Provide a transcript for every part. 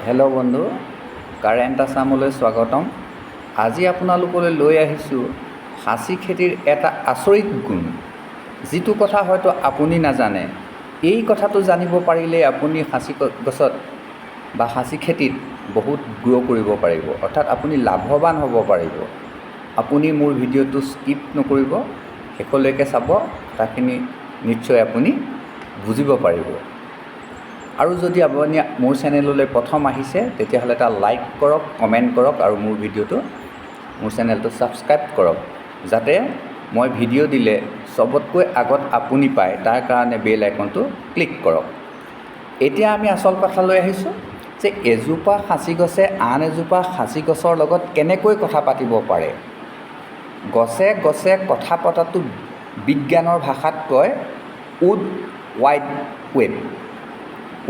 Hello' বন্ধু, current আছামলৈ স্বাগতম। আজি আপোনালোকলৈ লৈ আহিছোঁ সাঁচি খেতিৰ এটা আচৰিত গুণ, যিটো কথা হয়তো আপুনি নাজানে। এই কথাটো জানিব পাৰিলে আপুনি সাঁচি গছত বা সাঁচি খেতিত বহুত গ্ৰ' কৰিব পাৰিব, অৰ্থাৎ আপুনি লাভৱান হ'ব পাৰিব। আপুনি মোৰ ভিডিঅ'টো স্কিপ নকৰিব, শেষলৈকে চাব, কথাখিনি নিশ্চয় আপুনি বুজিব পাৰিব। আৰু যদি আপুনি মোৰ চেনেললৈ প্ৰথম আহিছে তেতিয়াহ'লে এটা লাইক কৰক, কমেণ্ট কৰক আৰু মোৰ চেনেলটো ছাবস্ক্ৰাইব কৰক, যাতে মই ভিডিঅ' দিলে চবতকৈ আগত আপুনি পায়, তাৰ কাৰণে বেল আইকনটো ক্লিক কৰক। এতিয়া আমি আচল কথালৈ আহিছোঁ যে এজোপা সাঁচি গছে আন এজোপা সাঁচি গছৰ লগত কেনেকৈ কথা পাতিব পাৰে। গছে গছে কথা পতাটো বিজ্ঞানৰ ভাষাত কয় wood wide web.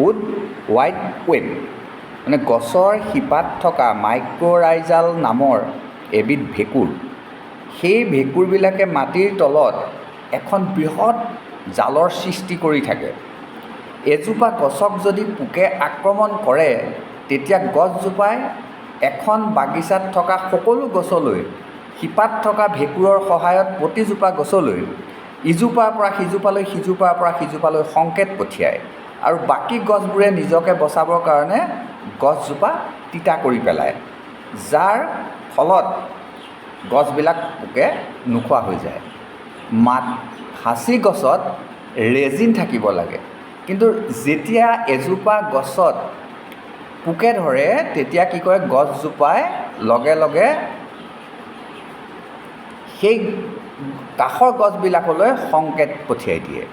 Wood wide web মানে গছৰ শিপাত থকা মাইক্ৰ'ৰাইজাল নামৰ এবিধ ভেঁকুৰ। সেই ভেঁকুৰবিলাকে মাটিৰ তলত এখন বৃহৎ জালৰ সৃষ্টি কৰি থাকে। এজোপা গছক যদি পোকে আক্ৰমণ কৰে, তেতিয়া গছজোপাই এখন বাগিচাত থকা সকলো গছলৈ শিপাত থকা ভেঁকুৰৰ সহায়ত প্ৰতিজোপা গছলৈ ইজোপাৰ পৰা সিজোপালৈ, সিজোপাৰ পৰা সিজোপালৈ সংকেত পঠিয়ায় আৰু বাকী গছবোৰে নিজকে বচাবৰ কাৰণে গছজোপা তিতা কৰি পেলায়, যাৰ ফলত গছবিলাক পোকে নোখোৱা হৈ যায়। সাঁচি গছত ৰেজিন থাকিব লাগে, কিন্তু যেতিয়া এজোপা গছত পোকে ধৰে তেতিয়া কি কৰে, গছজোপাই লগে লগে সেই কাষৰ গছবিলাকলৈ সংকেত পঠিয়াই দিয়ে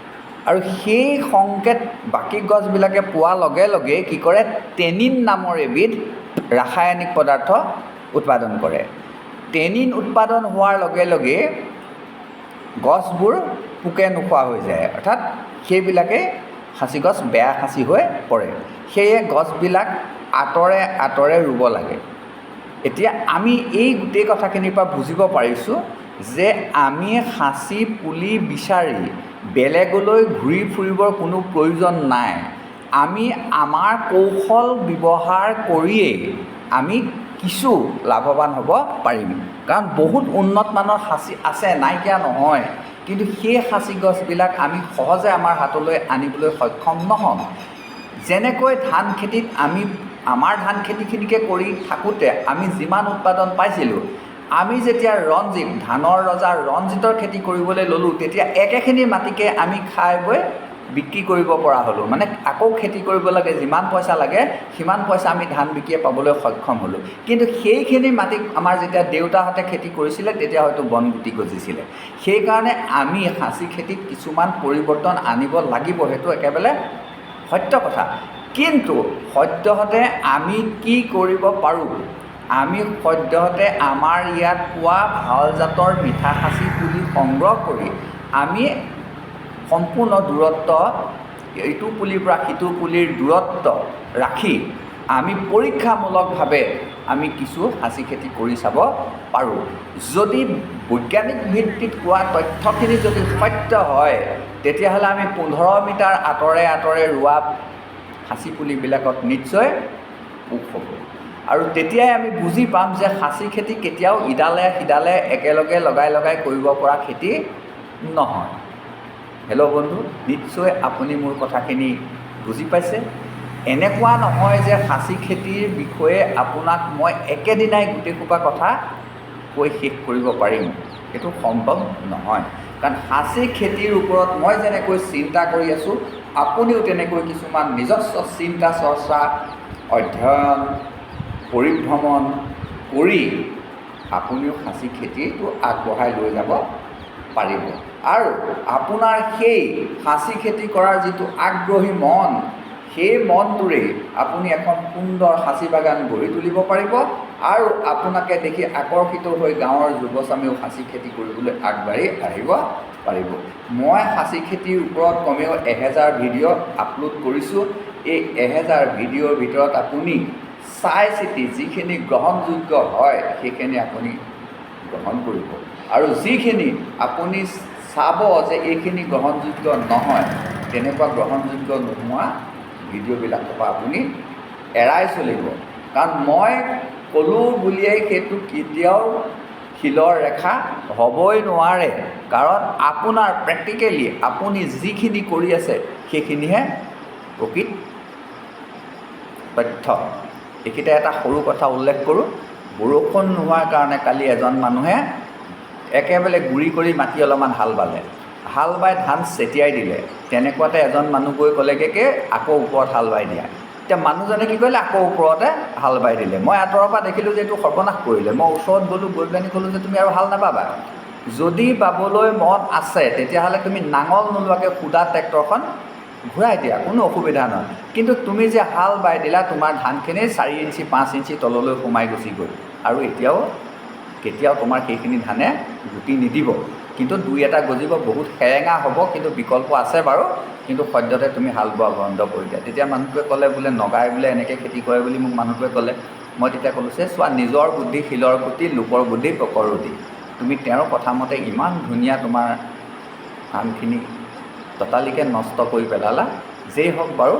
আৰু সেই সংকেত বাকী গছবিলাকে পোৱাৰ লগে লগে কি কৰে, টেনিন নামৰ এবিধ ৰাসায়নিক পদাৰ্থ উৎপাদন কৰে। টেনিন উৎপাদন হোৱাৰ লগে লগে গছবোৰ পোকে নোখোৱা হৈ যায়, অৰ্থাৎ সেইবিলাকে সাঁচি গছ বেয়া সাঁচি হৈ পৰে। সেয়ে গছবিলাক আঁতৰে আঁতৰে ৰুব লাগে। এতিয়া আমি এই গোটেই কথাখিনিৰ পৰা বুজিব পাৰিছোঁ যে আমি সাঁচি পুলি বিচাৰি বেলেগলৈ ঘূৰি ফুৰিবৰ কোনো প্ৰয়োজন নাই। আমি আমাৰ কৌশল ব্যৱহাৰ কৰিয়েই আমি কিছু লাভৱান হ'ব পাৰিম, কাৰণ বহুত উন্নত মানৰ সাঁচি আছে, নাইকিয়া নহয়, কিন্তু সেই সাঁচি গছবিলাক আমি সহজে আমাৰ হাতলৈ আনিবলৈ সক্ষম নহওঁ। যেনেকৈ ধান খেতিত আমাৰ ধান খেতিখিনিকে কৰি থাকোঁতে আমি যিমান উৎপাদন পাইছিলোঁ, আমি যেতিয়া ৰঞ্জিত, ধানৰ ৰজা ৰঞ্জিতৰ খেতি কৰিবলৈ ল'লোঁ, তেতিয়া একেখিনি মাটিকে আমি খাই বৈ বিক্ৰী কৰিব পৰা হ'লোঁ। মানে আকৌ খেতি কৰিব লাগে, যিমান পইচা লাগে সিমান পইচা আমি ধান বিকিয়ে পাবলৈ সক্ষম হ'লোঁ। কিন্তু সেইখিনি মাটিক আমাৰ যেতিয়া দেউতাহঁতে খেতি কৰিছিলে তেতিয়া হয়তো বনগুটি গজিছিলে। সেইকাৰণে আমি সাঁচি খেতিত কিছুমান পৰিৱৰ্তন আনিব লাগিব, সেইটো একেবাৰে সত্য কথা। কিন্তু সদ্যহতে আমি কি কৰিব পাৰোঁ, আমি সদ্যহতে আমাৰ ইয়াত পোৱা ভাল জাতৰ মিঠা সাঁচি পুলি সংগ্ৰহ কৰি আমি সম্পূৰ্ণ দূৰত্ব, ইটো পুলিৰ পৰা সিটো পুলিৰ দূৰত্ব ৰাখি আমি পৰীক্ষামূলকভাৱে আমি কিছু সাঁচি খেতি কৰি চাব পাৰোঁ। যদি বৈজ্ঞানিক ভিত্তিত কোৱা তথ্যখিনি যদি সত্য হয়, তেতিয়াহ'লে আমি 15 মিটাৰ আঁতৰে আঁতৰে ৰোৱা সাঁচি পুলিবিলাকত নিশ্চয় পোক হ'ব। আৰু তেতিয়াই আমি বুজি পাম যে সাঁচি খেতি কেতিয়াও ইডালে সিডালে একেলগে লগাই লগাই কৰিব পৰা খেতি নহয়। হেল্ল' বন্ধু, নিশ্চয় আপুনি মোৰ কথাখিনি বুজি পাইছে। এনেকুৱা নহয় যে সাঁচি খেতিৰ বিষয়ে আপোনাক মই একেদিনাই গোটেইসোপা কথা কৈ শেষ কৰিব পাৰিম, সেইটো সম্ভৱ নহয়। কাৰণ সাঁচি খেতিৰ ওপৰত মই যেনেকৈ চিন্তা কৰি আছোঁ, আপুনিও তেনেকৈ কিছুমান নিজস্ব চিন্তা চৰ্চা, অধ্যয়ন, পৰিভ্ৰমণ কৰি আপুনিও সাঁচি খেতিটো আগবঢ়াই লৈ যাব পাৰিব। আৰু আপোনাৰ সেই সাঁচি খেতি কৰাৰ যিটো আগ্ৰহী মন, সেই মনটোৰেই আপুনি এখন সুন্দৰ সাঁচি বাগান গঢ়ি তুলিব পাৰিব আৰু আপোনাকে দেখি আকৰ্ষিত হৈ গাঁৱৰ যুৱচামেও সাঁচি খেতি কৰিবলৈ আগবাঢ়ি আহিব পাৰিব। মই সাঁচি খেতিৰ ওপৰত কমেও 1000 ভিডিঅ' আপলোড কৰিছোঁ। এই 1000 ভিডিঅ'ৰ ভিতৰত আপুনি চাই চিতি যিখিনি গ্ৰহণযোগ্য হয় সেইখিনি আপুনি গ্ৰহণ কৰিব, আৰু যিখিনি আপুনি চাব যে এইখিনি গ্ৰহণযোগ্য নহয়, তেনেকুৱা গ্ৰহণযোগ্য নোহোৱা ভিডিঅ'বিলাকৰ পৰা আপুনি এৰাই চলিব। কাৰণ মই ক'লোঁ বুলিয়েই সেইটো কেতিয়াও শিলৰ ৰেখা হ'বই নোৱাৰে। কাৰণ আপোনাৰ প্ৰেক্টিকেলি আপুনি যিখিনি কৰি আছে সেইখিনিহে প্ৰকৃত তথ্য। এইকেইটা এটা সৰু কথা উল্লেখ কৰোঁ। বৰষুণ নোহোৱাৰ কাৰণে কালি এজন মানুহে একেবাৰে গুৰি কৰি মাটি অলপমান হাল বালে, হাল বাই ধান ছটিয়াই দিলে। তেনেকুৱাতে এজন মানুহ গৈ ক'লেগৈ আকৌ ওপৰত হাল বাই দিয়া। এতিয়া মানুহজনে কি কৰিলে, আকৌ ওপৰতে হাল বাই দিলে। মই আঁতৰৰ পৰা দেখিলোঁ যে এইটো সৰ্বনাশ কৰিলে। মই ওচৰত গ'লোঁ, গৈ পেলানি ক'লোঁ যে তুমি আৰু হাল নাবাবা, যদি বাবলৈ মন আছে তেতিয়াহ'লে তুমি নাঙল নোলোৱাকৈ সুদা ট্ৰেক্টৰখন ঘূৰাই দিয়া, কোনো অসুবিধা নহয়। কিন্তু তুমি যে হাল বাই দিলা, তোমাৰ ধানখিনি 4 ইঞ্চি 5 ইঞ্চি তললৈ সোমাই গুচি গ'ল, আৰু কেতিয়াও তোমাৰ সেইখিনি ধানে গুটি নিদিব। কিন্তু 2-এটা গজিব, বহুত সেৰেঙা হ'ব, কিন্তু বিকল্প আছে বাৰু। কিন্তু সদ্যহতে তুমি হাল বোৱা বন্ধ কৰি দিয়া। তেতিয়া মানুহটোৱে ক'লে বোলে নগাই বোলে এনেকৈ খেতি কৰে বুলি মোক মানুহটোৱে ক'লে। মই তেতিয়া ক'লোঁ যে চোৱা, নিজৰ বুদ্ধি শিলৰ গুটি, লোকৰ বুদ্ধি পকৰ ৰুটি। তুমি তেওঁৰ কথা মতে ইমান ধুনীয়া তোমাৰ ধানখিনি ততালিকৈ নষ্ট কৰি পেলালা। যেই হওক বাৰু,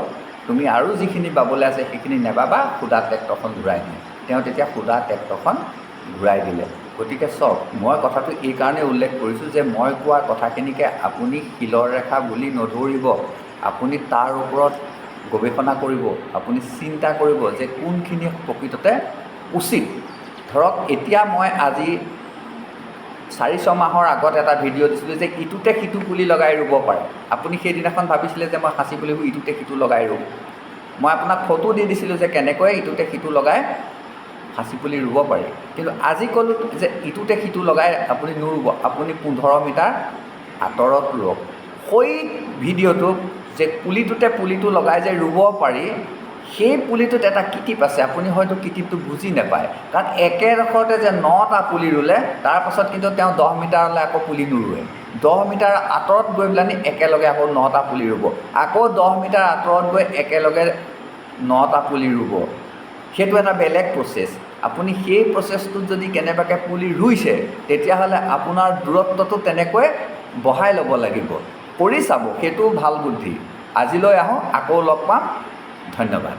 তুমি আৰু যিখিনি বাবলৈ আছে সেইখিনি নেবাবা, সুদা ট্ৰেক্টৰখন ঘূৰাই দিয়ে। তেওঁ তেতিয়া সুদা ট্ৰেক্টৰখন ঘূৰাই দিলে। গতিকে চাওক, মই কথাটো এই কাৰণে উল্লেখ কৰিছোঁ যে মই কোৱা কথাখিনিকে আপুনি শিলৰ ৰেখা বুলি নধৰিব। আপুনি তাৰ ওপৰত গৱেষণা কৰিব, আপুনি চিন্তা কৰিব যে কোনখিনি প্ৰকৃততে উচিত। ধৰক এতিয়া মই আজি 4-6 মাহৰ আগত এটা ভিডিঅ' দিছিলোঁ যে ইটোতে সিটো পুলি লগাই ৰুব পাৰে। আপুনি সেইদিনাখন ভাবিছিলে যে মই সাঁচি পুলিবোৰ ইটোতে সিটো লগাই ৰুম। মই আপোনাক ফটো দি দিছিলোঁ যে কেনেকৈ ইটোতে সিটো লগাই সাঁচি পুলি ৰুব পাৰি। কিন্তু আজি ক'লোঁ যে ইটোতে সিটো লগাই আপুনি নুৰুব, আপুনি 15 মিটাৰ আঁতৰত ৰুৱক। সেই ভিডিঅ'টো যে পুলিটো লগাই যে ৰুব পাৰি, সেই পুলিটোত এটা কিটিপ আছে। আপুনি হয়তো কিটিপটো বুজি নাপায়। কাৰণ একেডোখৰতে যে 9টা পুলি ৰুলে, তাৰপাছত কিন্তু তেওঁ 10 মিটাৰলৈ আকৌ পুলি নুৰুৱে। 10 মিটাৰ আঁতৰত গৈ পেলানি একেলগে আকৌ 9টা পুলি ৰুব, আকৌ 10 মিটাৰ আঁতৰত গৈ একেলগে 9টা পুলি ৰুব। সেইটো এটা বেলেগ প্ৰচেছ। আপুনি সেই প্ৰচেছটোত যদি কেনেবাকৈ পুলি ৰুইছে, তেতিয়াহ'লে আপোনাৰ দূৰত্বটো তেনেকৈ বঢ়াই ল'ব লাগিব। কৰি চাব, সেইটোও ভাল বুদ্ধি। আজিলৈ আহোঁ, আকৌ লগ পাম। ধন্যবাদ।